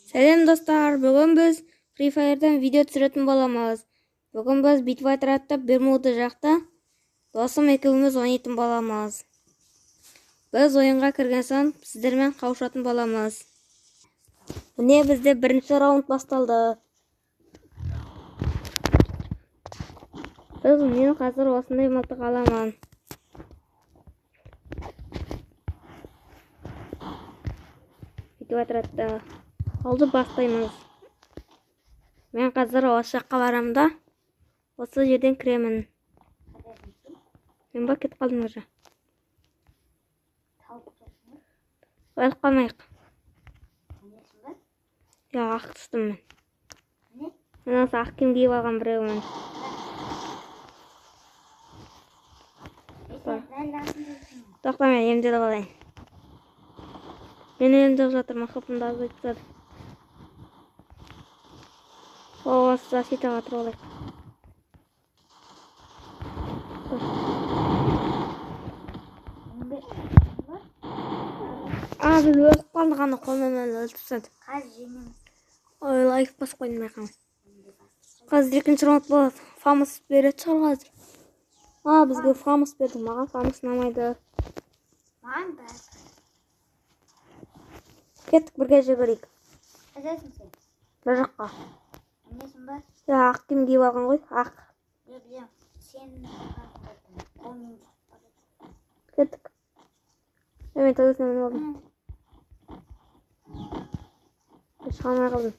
Сәлем достар, бүгін біз Free Fire'дан видео түсіретін боламыз. Бүгін біз Bitfighter атты Бермуда жақта досым екеуміз ойнайтын боламыз. Біз ойынға кірген соң сіздермен қауышатын боламыз. Міне бізде бірінші раунд басталды. Мен қазір осындай мылтық аламын. Bitfighter атты. Олды бастаймыз. Мен қазір осы жаққа барамын да, осы жерден кіремін. Мен ба кетіп қалдым уже. Өліп қалмайық. Ақ түстім мен. Мен осы ақ киім киіп алған біреумін. Тоқта, мен емделіп алайын. Мен емделіп жатырмын, хопымды азайтып тастады. Осы защитаға тұрып алайық. Біз өліп қалдық, ана қолмен өліп тастады. Ой, лайк басып қойдым байқамай. Қазір екінші раунд болады. Фамус береді шығар қазір. Бізге фамус берді. Маған фамус ұнамайды. Маған да. Кеттік, бірге жүгірейік. Қайдасың сен? Бір жаққа. Әнесің ба? Ақ киім киіп алған ғой. Ақ. Білем. Сен қолмен Кеттік. Мен төбесіне мініп алдым. Шыға алмай қалдым.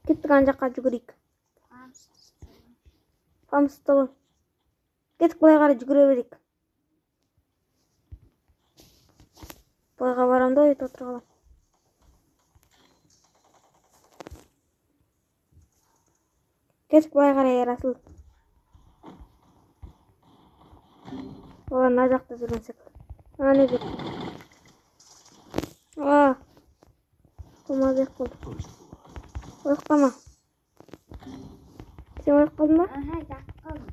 Кеттік, ана жаққа жүгірейік. Фамусты ғой. Кеттік, былай қарай жүгіре берейік. Былайға барам да, өйтіп отыра қалам. Кеттік, былай қарай Расыл. Олар мына жақта жүрген секілді. Не деп. Болмады ек болды. Ойық қама. Сен ойық қалдың ба? Жақып қалдым.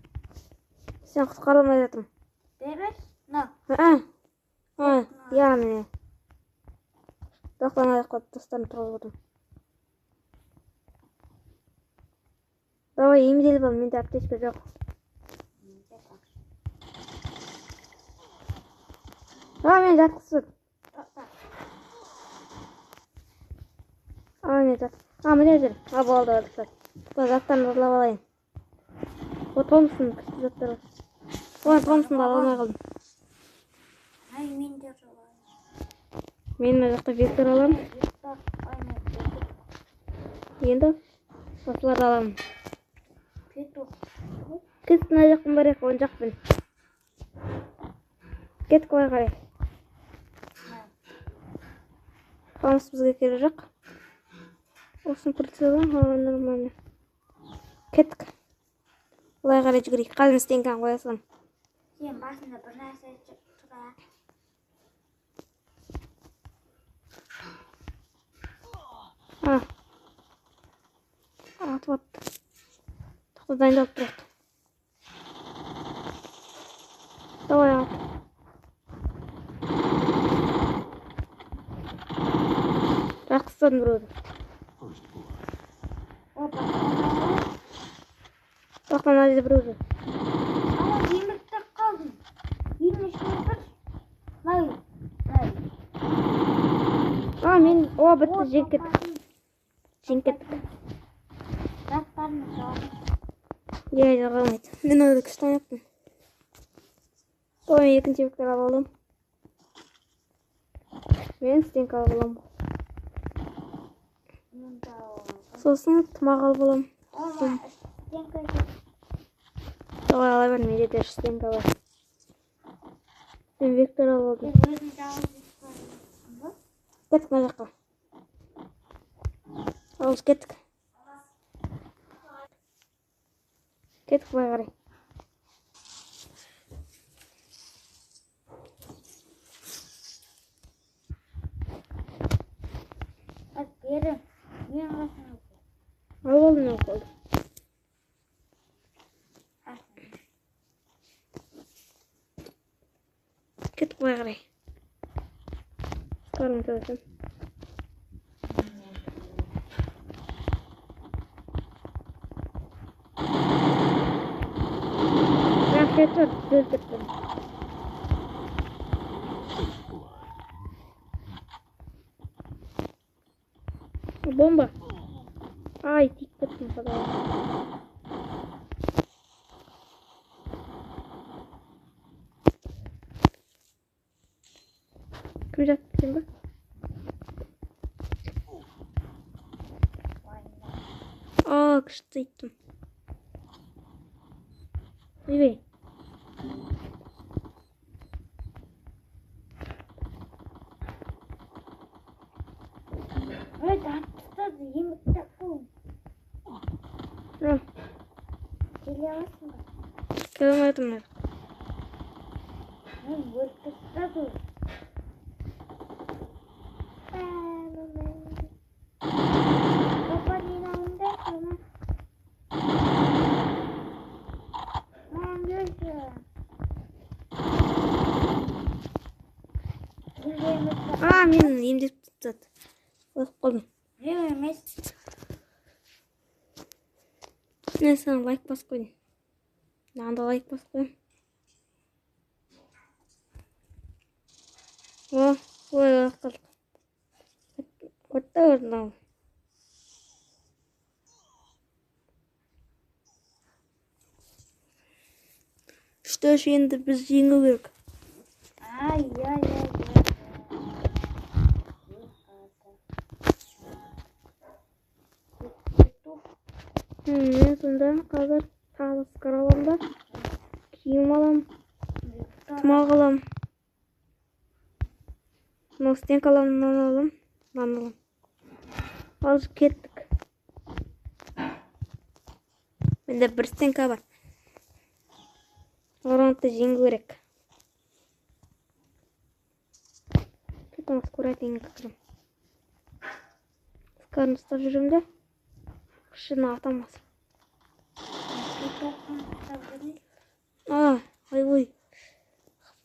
Сен құтқарылмай жатырмын. Бебес? No. Міне. Тоқтан аяқ қойып достарын тұрғызып отырмын. Давай, емделіп ал, менде аптечка жоқ. Мен жатқызып. Мен жатқызып. Міне жүр. Болды, өліп. Заттарын ұрлап алайын. Томсын, күшті заттар. Томсынды ала алмай қалдым. Мен де жоғалайын. Мен мына жақта Вектор аламын. Енді осыларды аламын. Кеттік, мына жақтың барайық, оң жақпен. Кеттік, олай қарай. Фамус бізге керек жоқ. Осын прицелі, нормально. Кеттік. Олай қарай жүгірейік. Қазір стенканы қоя салам. Сен басында бір нәрсе тұрайық. Атып атты. Тоқта, дайындалып тұрайық. Давай ал. Жақсысын біреуді. Тоқта, мына жерде біреуді. Емікті қалдым. Мен, бітті, жеңіп кеттік. Заттарым жоқ. Жоғалмайды. Мен ойды күшті ойнаппын. Мен екінші Вектор алып алдым. Мен стенка алып аламын. Сосын тымақ алып аламын. Давай, ала бер, менде де стенка бар. Мен Вектор алып алдым. Кеттік, мына жаққа. Ауыз кеттік. Кеттік, былай қарай. Бері, мен қасына Алып алдым, мен қолды. Кеттік, былай қарай. Çıkarım telefon. Rahmet var. Öldürdüm. Bomba. Ay dikkatim kadar. Kim yaptı bu? Aa kıştıydım. Evet. Evet, hatta yemekte kaldım. Al. Geliyor musun? Görmedim ben. Ben burada dur. Baba yanımda sana. Ben görüyorum. Aa men emdep tuttu. Basıp kaldım. Ne vermez? Ne sana like basıp koyayım. Ben de like basıp koyayım. Oh, oy kalk. Orta orada. İşte şimdi biz yeniyoruz. Ay. En sonunda kalır sağlık karalamda kiyim alam, tımağ alam, nosten kalam, nan alam. Azıcık kettik. Bende bir stenka var. Orantı jengörek. Tutun skora tengi kırım. Sıkarını tutar жүрümde. Kışını atamaz. Aa, oy.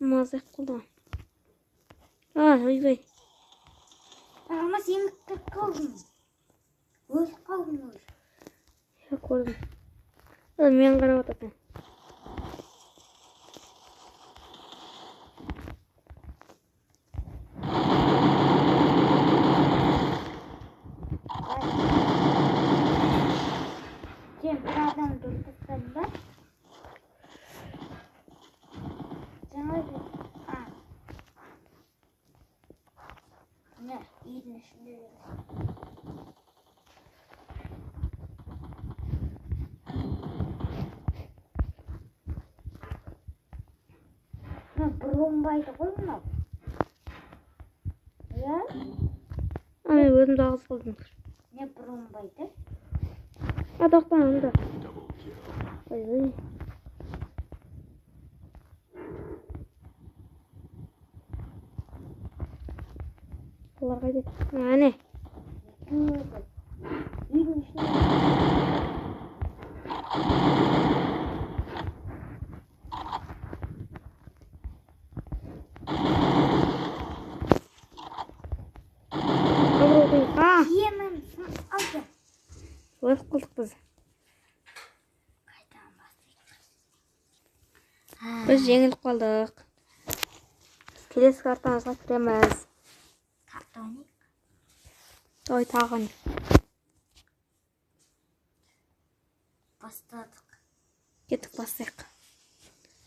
Mazak kıldı. Aa, oy. Ama yemekte kaldım. Öyle kalmış. Ya koydum. Ben karaba tatım. Birazdan durduklarında sana bir ne iyi şimdi bombaydı koyma ya Ay özüm de ağız kıldım. ne bombaydı Adaktan onda. Oy. Allah kaydet. Yani. bilmiyorum iyi şimdi Aa, yiyemem alacağım oy kıldık biz. kaydan Biz жеңіліп қалдық. Келесі картамызға кіреміз. kartonik Ой, тағын. бастадық Кеттік бастайық.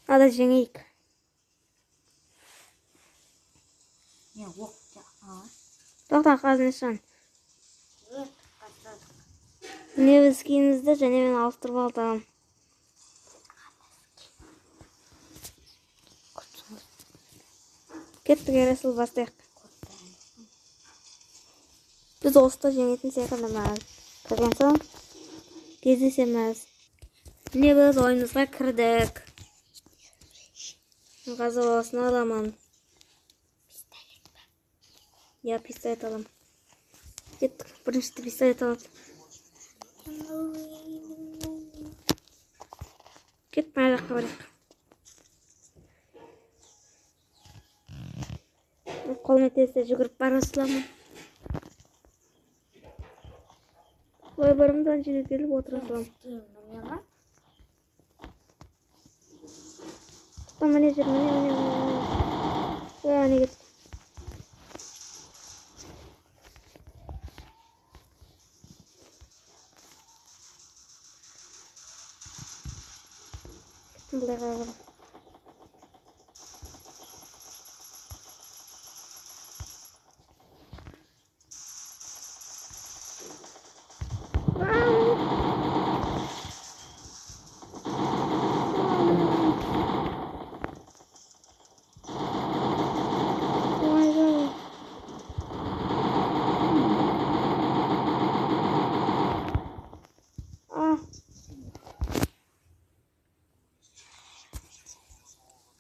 Ада жеңейік. не оқ жаққа Тоқтан қазынышан. бастадық Міне біз киімімізді және мен ауыстырып алдым. Кеттік ересіл бастайық. Біз осыда жеңетін секілдіміз. Кірген соң кездесеміз. Міне біз ойынымызға кірдік. Қазір осыны аламын. Я пистолет алам. Кеттік. Біріншісі пистолет алам. Кет мына жаққа барайық. Қол Қолына тисе жүгіріп бара саламын. Ой, барымдан жерге келіп отыра саламын. Мына Міне жүр, міне. Ане кетті. Былай қарап.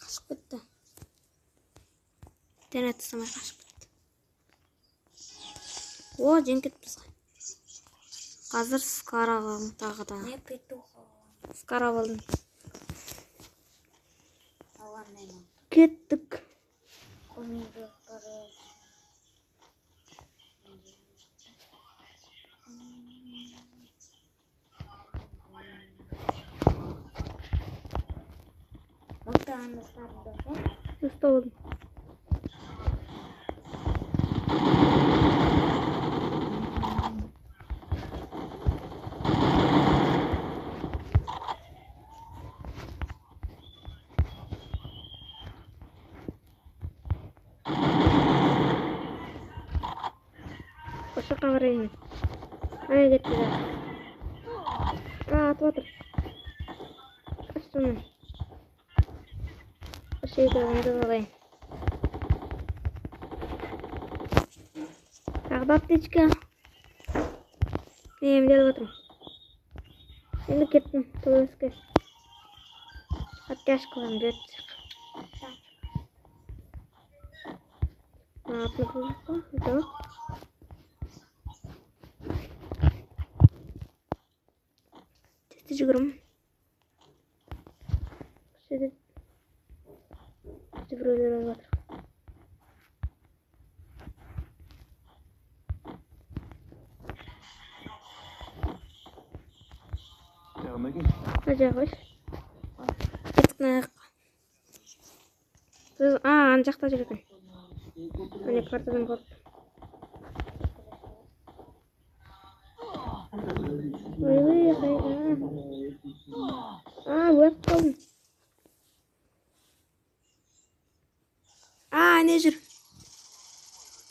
Қашып кетті. Интернет тастамай қашып кетті. О, жеңкет бізға. Қазір скарабым тағы да. не петуха. Скараб алдым. Аланнан. Кеттік. Коминді бары. Мылтығын ұстадың ба? Ұстап алдым. Осы жаққа қараймын. Ана кетті де. Атып отыр. Астымын. Şeyde onu alayım. Tağdat dişka. Neyim gel oturun. Şimdi gittim. Tuvaske. Hatta aşk olan bir çık. Ne yaptın bu? Yok. Testi çıkırım. Şimdi Cibro'yla var. Hadi hoş. Gittik ne? Siz ancak da жүрген. Ane kartadan korktum. Ой, өліп қалдым. Не жүр?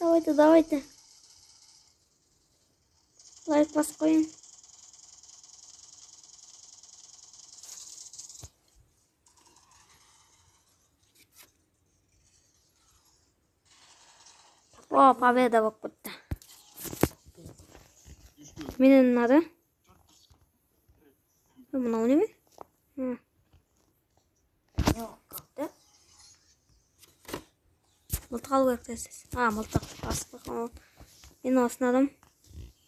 Давайте. Лайк басып қойын. О, победа болып кетті. Менің ұнады. Мынау неме? Мылтық алу керек десіз. Мылтық басып қойған. Мен осыны адам.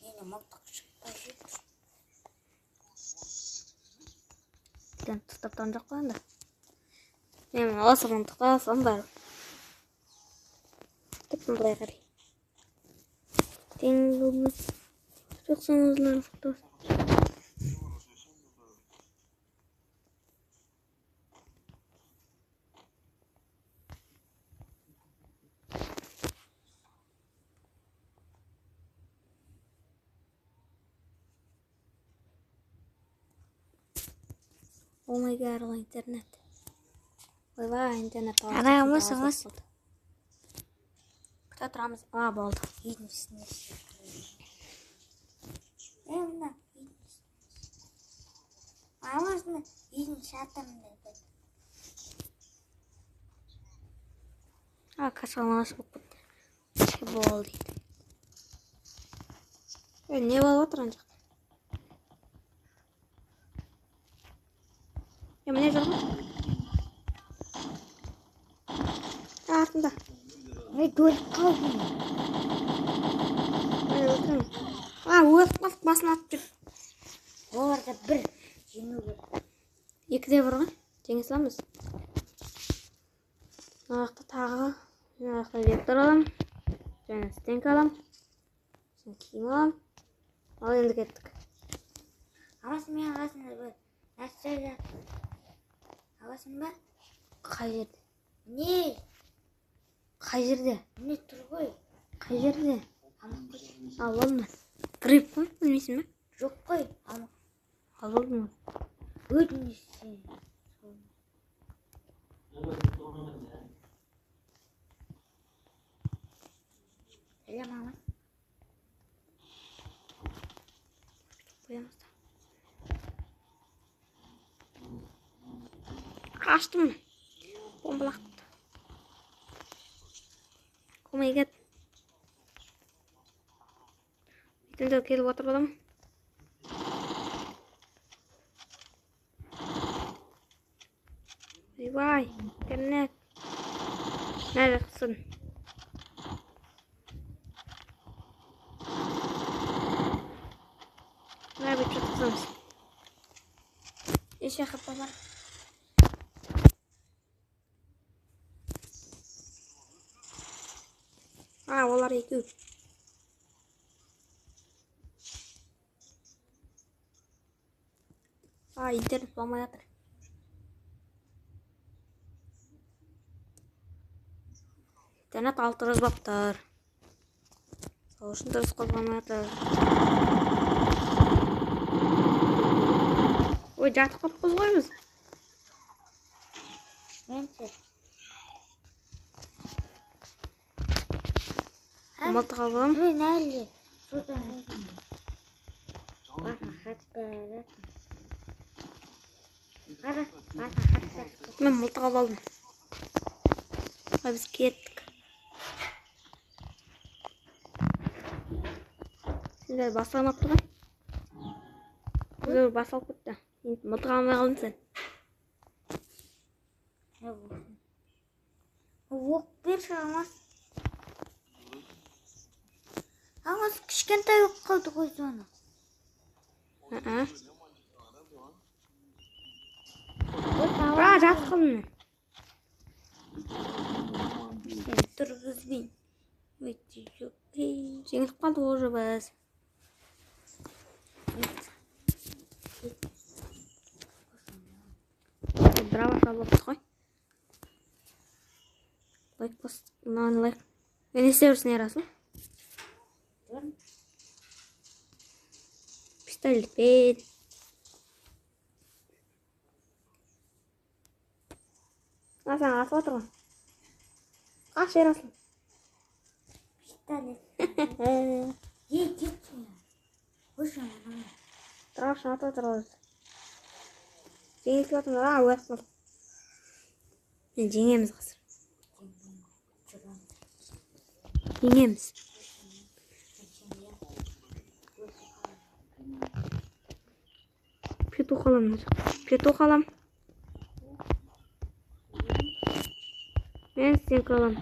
Мені мылтық шықпай жетті. Ден тұстаптан жоқ қойында. Мен осы мылтыққа алсам бар. Тіпін бұлай қарай. Теңіз болмыз. Жоқсан өзінің фотосы. Oh my god, ол интернет. Ойбай, интернет. Ана, мұсыңыз? Күте тұрамыз. Болды. Үйдің үстіне мына мамасына үйдің шатырында деді. Қашалмасы болып кетті. Болды дейді. Не болып отыр ана жақта? Міне жоқ ма? Артында. Өліп қалдым. Өлтірім. Өліп қалдық, басын атып жүр. Оларда бір жеңу бар. Екіде бір ғой. Жеңе саламыз. Мына жақта тағы. Мына жақта вектор аламын. Мен стенка алам. Sen kiyim alam. Al endi kettik. Аласың мен аласың бір нәрсе жатыр. Аласың ба? Қай жерде? Не? Қай жерде? Не тұр ғой? Қай жерде? Алмақ қой. Ал мен. Гриб қой, білмейсің бе? Жоқ қой. Алмақ. Ал алдым. Өтінесің. Сәлем ама. Қоямыз да. Қаштым. Бомбалақты. Комай кет. Бетінде келіп отыр балам. Ойбай, кернек. Нәр жақсын. Нәр бет жатқызамыз. Еш жақыпа бар. Олар екеу. Интернет болмай жатыр. Интернет алтырыз баптар. Сол үшін дұрыс қозғалмай жатыр. Ой, жатып қалыппыз ғой біз. Менше. Мылтық алып. Мен әлі. Содан әлі. Басын қатты. Қара, басын қатты. Мен мылтық алдым. Біз кеттік. Сендер басылмап тұрған? Сендер басылып кетті. Мылтық алмай қалдың сен. Оқ берші Алмас. Алмас кішкентай оқ қалды ғой соны. Жатып қалдым мен. Сен тұрғызбен. Өйтті жоқ. Жеңіліп қалды уже біз. Браво шалбаппыз ғой. Лайк пост. Мынаны лайк. Мен не істеп жүрсің ерасың? Пистолетпен. Сен асып отырған. Қаш ерасың? Пистолет. Кетші. Өші мұны. Тұрашын аты отырғыз. Жеңіліп отырмыз. Өйіп қыл. Мен жеңеміз қазір. Жеңеміз. Петух алам. Петух алам. Мен стенка алам.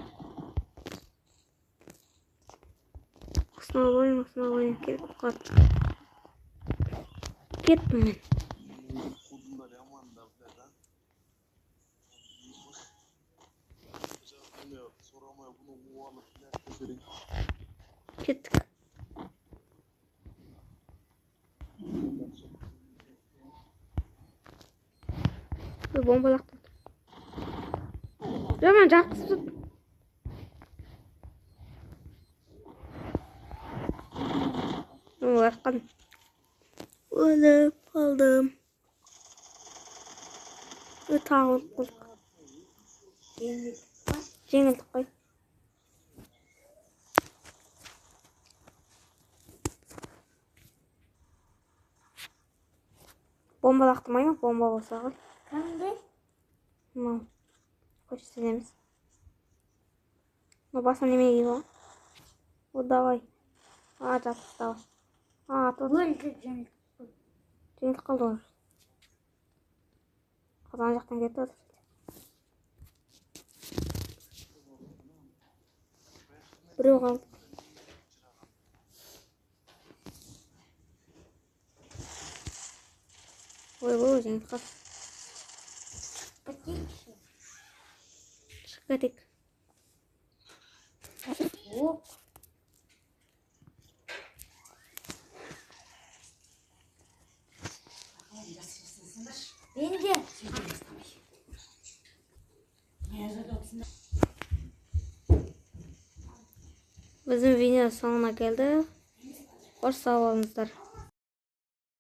Осынау ойын керек қалды. Кеттім мен. Кеттік. Бомбалақты. Мен жақсып. Өліп қалдым. Өліп қалдым. Тағы өліп қалдық. Жеңілдік қой. Бомбалақтымай ма? Бомба болса ғой. Кімді? Мынау. Көрсетеміз. Басына немеге ғой. Давай. Жатып давай. Өлді жеңді. Жеңілдік қалды ғой. Қазан жақтан кетті отыр. Біреу қалды. Ой, жеңілдік қалды. Бітейші. Шығып кетейік. Оқ. Beni de. Bizim video sonuna geldik. Hoş sağ olunuzlar.